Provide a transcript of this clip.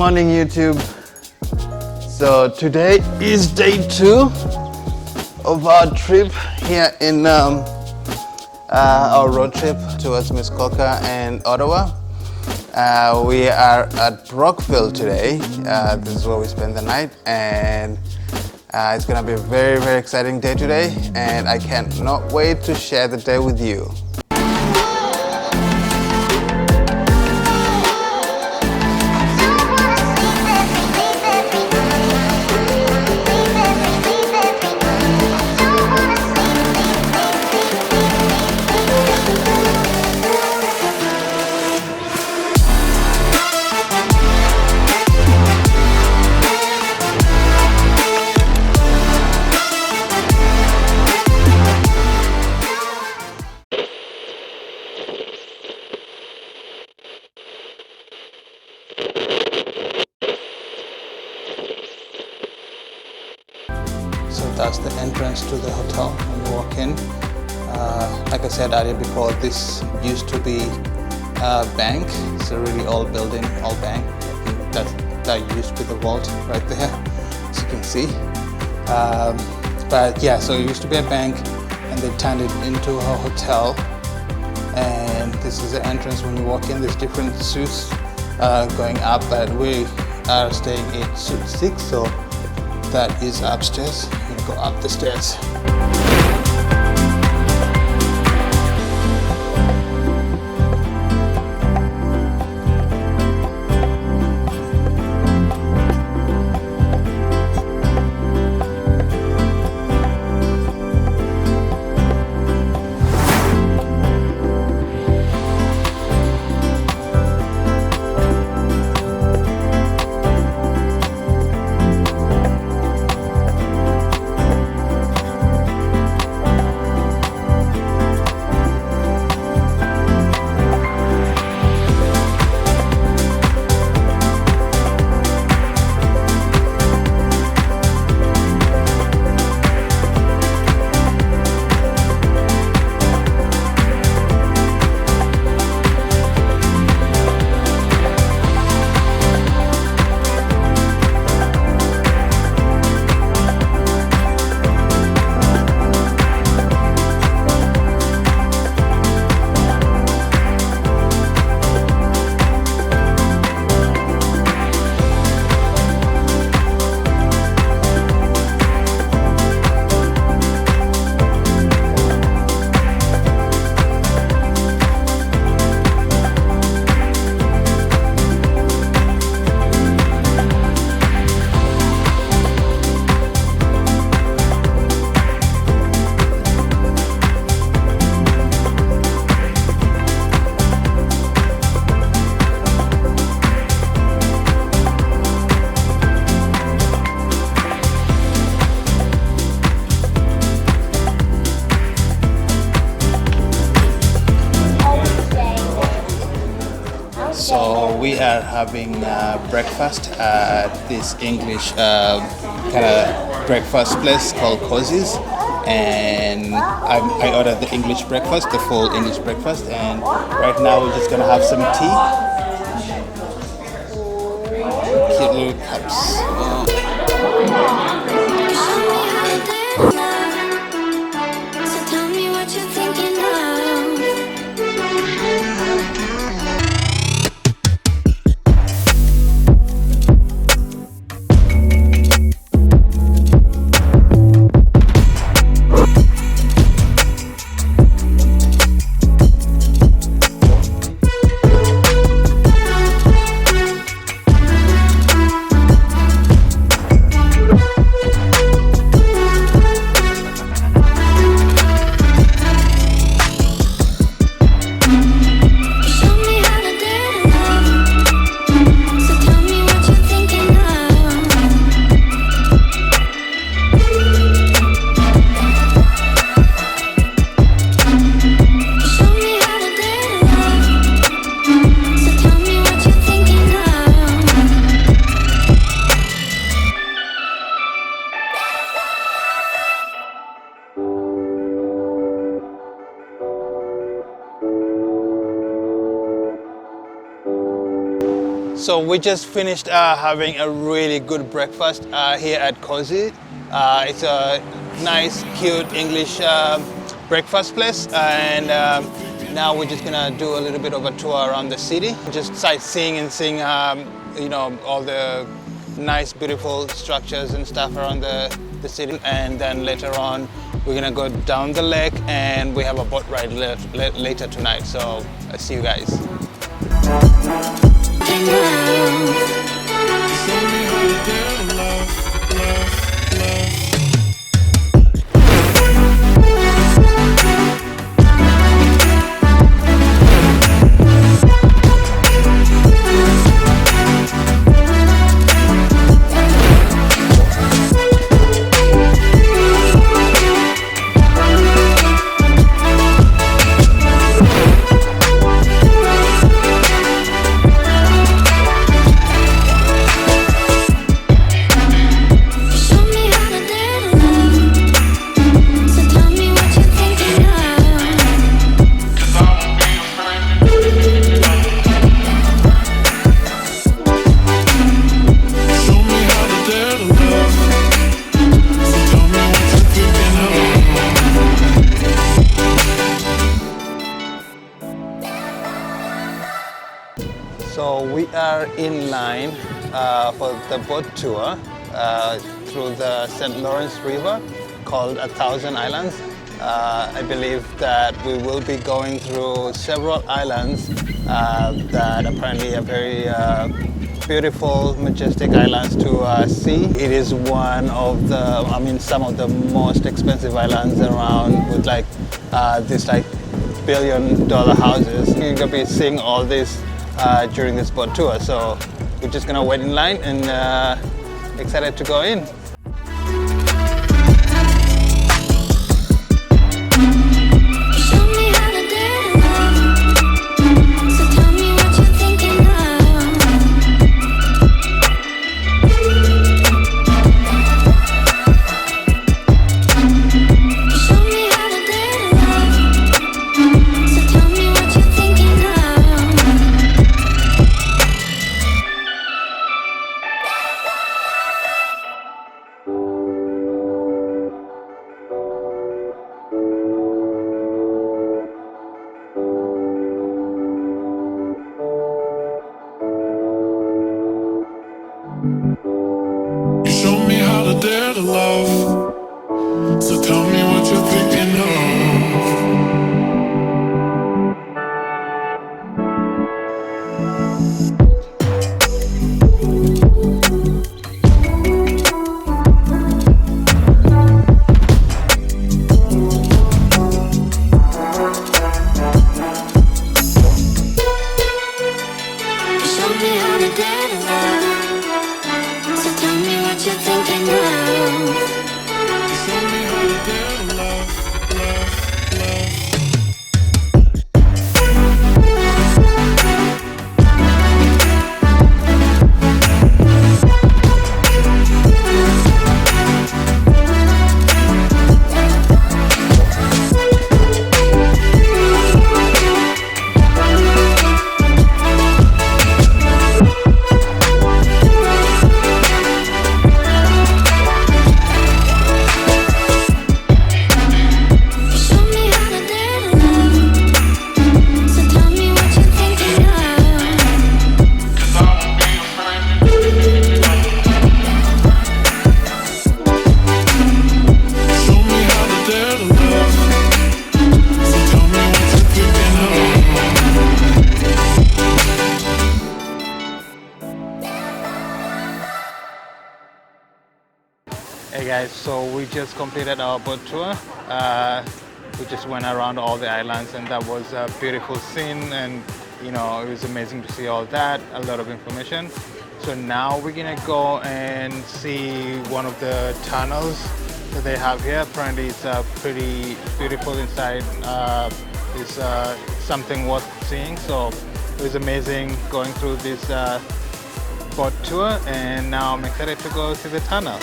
morning YouTube. So today is day 2 of our trip here in our road trip towards Muskoka and Ottawa. We are at Brockville today. This is where we spend the night, and it's gonna be a very, very exciting day today, and I cannot wait to share the day with you. So that's the entrance to the hotel when you walk in. Like I said earlier before, this used to be a bank. It's a really old building, old bank. I think that used to be the vault right there, as you can see. But yeah, so it used to be a bank and they turned it into a hotel. And this is the entrance when you walk in. There's different suites going up, but we are staying in suite 6, so that is upstairs. I'm gonna go up the stairs. So we are having breakfast at this English kind of breakfast place called Cosies, and I ordered the English breakfast, the full English breakfast, and right now we're just gonna have some tea. Cute little cups. So we just finished having a really good breakfast here at Cosies. It's a nice, cute English breakfast place, and now we're just gonna do a little bit of a tour around the city, just sightseeing and seeing, you know, all the nice, beautiful structures and stuff around the city. And then later on, we're gonna go down the lake, and we have a boat ride later tonight. So I'll see you guys. So we are in line for the boat tour through the St. Lawrence River called 1,000 Islands. I believe that we will be going through several islands that apparently are very beautiful, majestic islands to see. It is one of the, some of the most expensive islands around, with like these like billion-dollar houses. You're gonna be seeing all this during this boat tour, so we're just gonna wait in line and excited to go in. You showed me how to dare to love, so tell me what you're thinking of. You showed me how to dare to love. Tell me what you're thinking of. Show me how to dare to love, love, love. Hey guys, so we just completed our boat tour. We just went around all the islands, and that was a beautiful scene, and you know, it was amazing to see all that, a lot of information. So now we're gonna go and see one of the tunnels that they have here. Apparently it's pretty beautiful inside. It's something worth seeing. So it was amazing going through this boat tour, and now I'm excited to go to the tunnel.